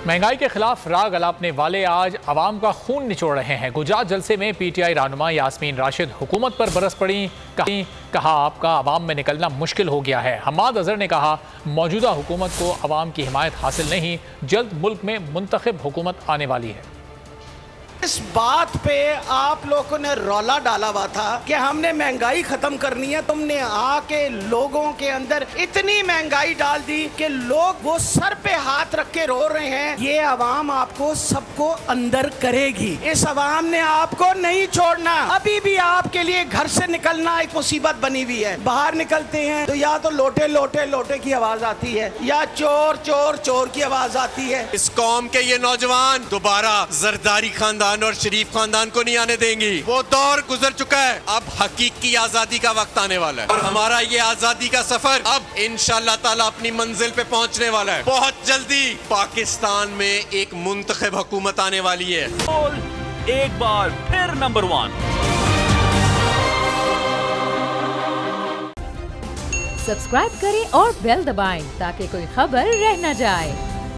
महंगाई के खिलाफ राग अलापने वाले आज अवाम का खून निचोड़ रहे हैं। गुजरात जलसे में पीटीआई रहनुमा यास्मीन राशिद हुकूमत पर बरस पड़ी। कहा आपका अवाम में निकलना मुश्किल हो गया है। हम्माद अजहर ने कहा मौजूदा हुकूमत को अवाम की हिमायत हासिल नहीं, जल्द मुल्क में मुंतखब हुकूमत आने वाली है। इस बात पे आप लोगों ने रौला डाला हुआ था कि हमने महंगाई खत्म करनी है। तुमने आके लोगों के अंदर इतनी महंगाई डाल दी कि लोग वो सर पे हाथ रख के रो रहे हैं। ये अवाम आपको सबको अंदर करेगी। इस अवाम ने आपको नहीं छोड़ना। अभी भी आपके लिए घर से निकलना एक मुसीबत बनी हुई है। बाहर निकलते हैं तो या तो लोटे लोटे लोटे की आवाज आती है या चोर चोर चोर की आवाज आती है। इस कौम के ये नौजवान दोबारा जरदारी खानदान और शरीफ खानदान को नहीं आने देंगी। वो दौर गुजर चुका है, अब हकीकी आजादी का वक्त आने वाला है और हमारा ये आजादी का सफर अब इंशाअल्लाह ताला अपनी मंजिल पे पहुंचने वाला है। बहुत जल्दी पाकिस्तान में एक मुंतखब हुकूमत आने वाली है। एक बार फिर नंबर 1। सब्सक्राइब करें और बेल दबाएं ताकि कोई खबर रह न जाए।